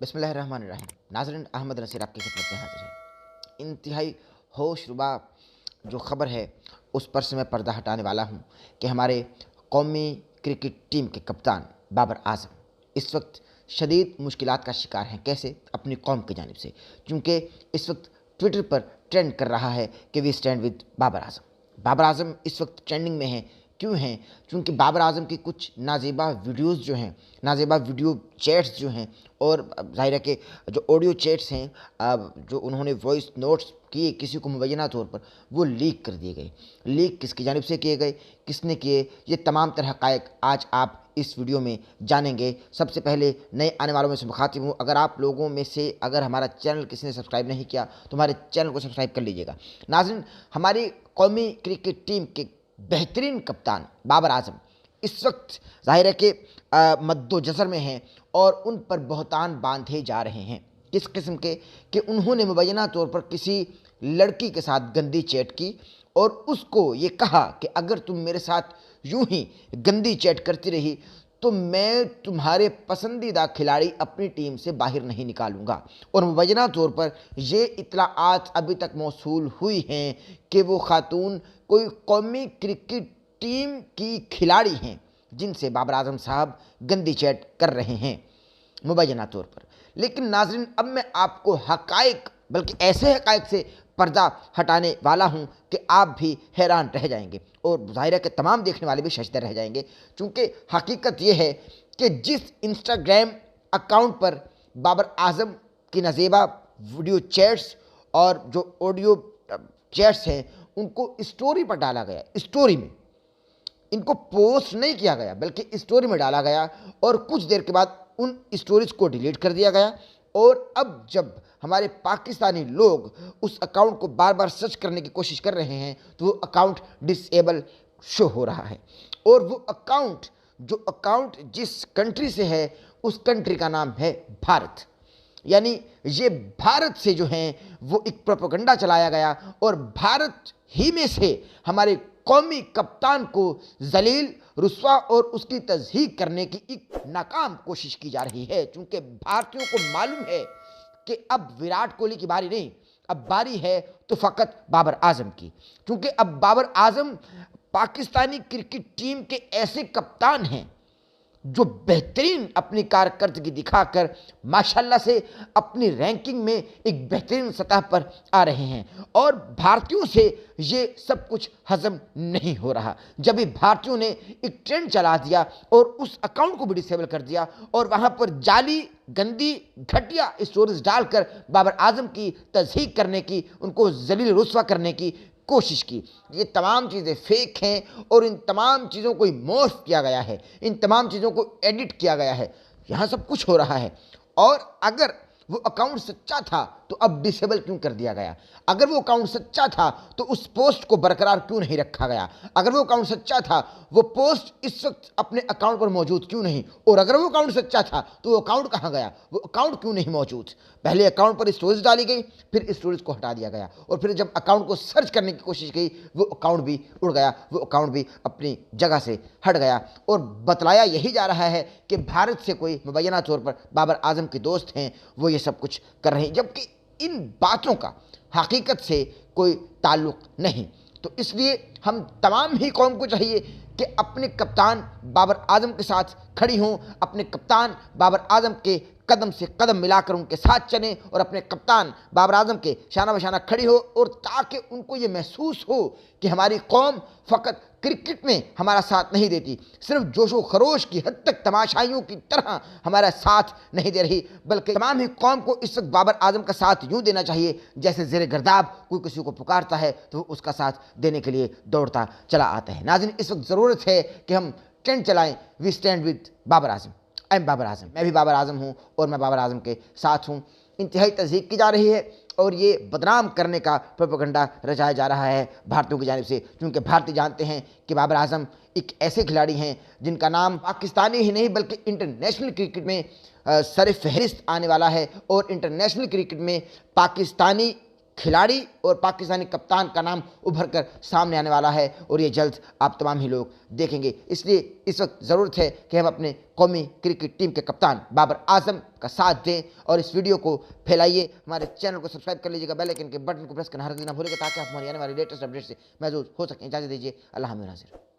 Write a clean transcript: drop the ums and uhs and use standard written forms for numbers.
बिस्मिल्लाहिर्रहमानिर्रहीम। नाज़रीन, अहमद नसीर आपकी खिदमत में हाजिर है। इंतहाई होशरुबा जो ख़बर है उस पर से मैं पर्दा हटाने वाला हूँ कि हमारे कौमी क्रिकेट टीम के कप्तान बाबर आज़म इस वक्त शदीद मुश्किलात का शिकार हैं। कैसे? अपनी कौम की जानिब से, क्योंकि इस वक्त ट्विटर पर ट्रेंड कर रहा है कि वी स्टैंड विद बाबर आज़म। बाबर आज़म इस वक्त ट्रेंडिंग में हैं। क्यों हैं? क्योंकि बाबर आज़म की कुछ नाजेबा वीडियोज़ जो हैं, नाजेबा वीडियो चैट्स जो हैं, और ज़ाहिर है कि जो ऑडियो चैट्स हैं, जो उन्होंने वॉइस नोट्स किए किसी को मुबैना तौर पर, वो लीक कर दिए गए। लीक किसकी जानिब से किए गए, किसने किए, ये तमाम तरह हक़ाइक़ आज आप इस वीडियो में जानेंगे। सबसे पहले नए आने वालों में से मुखातिब हूँ, अगर आप लोगों में से अगर हमारा चैनल किसी ने सब्सक्राइब नहीं किया तो हमारे चैनल को सब्सक्राइब कर लीजिएगा। नाज़रीन, हमारी कौमी क्रिकेट टीम के बेहतरीन कप्तान बाबर आज़म इस वक्त ज़ाहिर है कि मद्दोजज़र में हैं और उन पर बहतान बांधे जा रहे हैं। किस किस्म के? कि उन्होंने मुबैना तौर पर किसी लड़की के साथ गंदी चैट की और उसको ये कहा कि अगर तुम मेरे साथ यूं ही गंदी चैट करती रही तो मैं तुम्हारे पसंदीदा खिलाड़ी अपनी टीम से बाहर नहीं निकालूंगा। और मुबैना तौर पर ये इत्तलाआत अभी तक मौसूल हुई हैं कि वो खातून कोई कौमी क्रिकेट टीम की खिलाड़ी हैं जिनसे बाबर आज़म साहब गंदी चैट कर रहे हैं मुबैना तौर पर। लेकिन नाज़रीन, अब मैं आपको हक़ाइक़, बल्कि ऐसे हक़ाइक़ से पर्दा हटाने वाला हूं कि आप भी हैरान रह जाएंगे और ज़ाहिर है कि तमाम देखने वाले भी शर्मसार रह जाएंगे। क्योंकि हकीकत यह है कि जिस इंस्टाग्राम अकाउंट पर बाबर आज़म की नाजेबा वीडियो चैट्स और जो ऑडियो चैट्स हैं उनको स्टोरी पर डाला गया, स्टोरी में इनको पोस्ट नहीं किया गया बल्कि स्टोरी में डाला गया, और कुछ देर के बाद उन स्टोरीज को डिलीट कर दिया गया। और अब जब हमारे पाकिस्तानी लोग उस अकाउंट को बार बार सर्च करने की कोशिश कर रहे हैं तो वो अकाउंट डिसेबल शो हो रहा है। और वो अकाउंट जिस कंट्री से है उस कंट्री का नाम है भारत। यानी ये भारत से जो हैं वो एक प्रोपेगेंडा चलाया गया और भारत ही में से हमारे कौमी कप्तान को जलील, रुस्वा और उसकी तज़हीक करने की एक नाकाम कोशिश की जा रही है। क्योंकि भारतीयों को मालूम है कि अब विराट कोहली की बारी नहीं, अब बारी है तो फ़कत बाबर आज़म की। क्योंकि अब बाबर आज़म पाकिस्तानी क्रिकेट टीम के ऐसे कप्तान हैं जो बेहतरीन अपनी कारकर्दगी दिखाकर माशाल्लाह से अपनी रैंकिंग में एक बेहतरीन सतह पर आ रहे हैं। और भारतीयों से ये सब कुछ हजम नहीं हो रहा। जब भी भारतीयों ने एक ट्रेंड चला दिया और उस अकाउंट को भी डिसेबल कर दिया और वहाँ पर जाली, गंदी, घटिया स्टोरीज डालकर बाबर आज़म की तज़हीक करने की, उनको जलील रुस्वा करने की कोशिश की। ये तमाम चीज़ें फेक हैं और इन तमाम चीज़ों को मॉर्फ किया गया है, इन तमाम चीज़ों को एडिट किया गया है। यहाँ सब कुछ हो रहा है। और अगर वो अकाउंट सच्चा था तो अब डिसेबल क्यों कर दिया गया? अगर वो अकाउंट सच्चा था तो उस पोस्ट को बरकरार क्यों नहीं रखा गया? अगर वो अकाउंट सच्चा था, वो पोस्ट इस वक्त अपने अकाउंट पर मौजूद क्यों नहीं? और अगर वो अकाउंट सच्चा था तो वो अकाउंट कहाँ गया? वो अकाउंट क्यों नहीं मौजूद? पहले अकाउंट पर स्टोरीज डाली गई, फिर स्टोरीज को हटा दिया गया, और फिर जब अकाउंट को सर्च करने की कोशिश की वो अकाउंट भी उड़ गया, वो अकाउंट भी अपनी जगह से हट गया। और बतलाया यही जा रहा है कि भारत से कोई मुबैना तौर पर बाबर आज़म के दोस्त हैं, वो ये सब कुछ कर रहे हैं, जबकि इन बातों का हकीकत से कोई ताल्लुक नहीं। तो इसलिए हम तमाम ही कौम को चाहिए कि अपने कप्तान बाबर आज़म के साथ खड़ी हों, अपने कप्तान बाबर आज़म के कदम से कदम मिलाकर उनके साथ चलें और अपने कप्तान बाबर आज़म के शाना बशाना खड़ी हो, और ताकि उनको ये महसूस हो कि हमारी कौम फ़कत क्रिकेट में हमारा साथ नहीं देती, सिर्फ जोशो खरोश की हद तक तमाशाइयों की तरह हमारा साथ नहीं दे रही, बल्कि तमाम ही कौम को इस वक्त बाबर आज़म का साथ यूँ देना चाहिए जैसे ज़ेरे गर्दाब कोई किसी को पुकारता है तो वो उसका साथ देने के लिए दौड़ता चला आता है। नाज़रीन, इस वक्त ज़रूरत है कि हम ट्रेंड चलाएं, we stand with Babar Azam. I am Babar Azam, मैं भी बाबर आज़म हूँ और मैं बाबर आज़म के साथ हूँ। इंतहाई तज़हीक की जा रही है और ये बदनाम करने का प्रोपेगेंडा रचाया जा रहा है भारतीयों की जानिब से। क्योंकि भारतीय जानते हैं कि बाबर आज़म एक ऐसे खिलाड़ी हैं जिनका नाम पाकिस्तानी ही नहीं बल्कि इंटरनेशनल क्रिकेट में सर फहरिस्त आने वाला है, और इंटरनेशनल क्रिकेट में पाकिस्तानी खिलाड़ी और पाकिस्तानी कप्तान का नाम उभर कर सामने आने वाला है और ये जल्द आप तमाम ही लोग देखेंगे। इसलिए इस वक्त ज़रूरत है कि हम अपने कौमी क्रिकेट टीम के कप्तान बाबर आजम का साथ दें और इस वीडियो को फैलाइए। हमारे चैनल को सब्सक्राइब कर लीजिएगा, बेल आइकन के बटन को प्रेस करना हर दिन ना भूलिएगा ताकि आप हमारी आने वाली लेटेस्ट अपडेट से महसूस हो सकें। इजाज़त दीजिए, अल्लाह हाफ़िज़।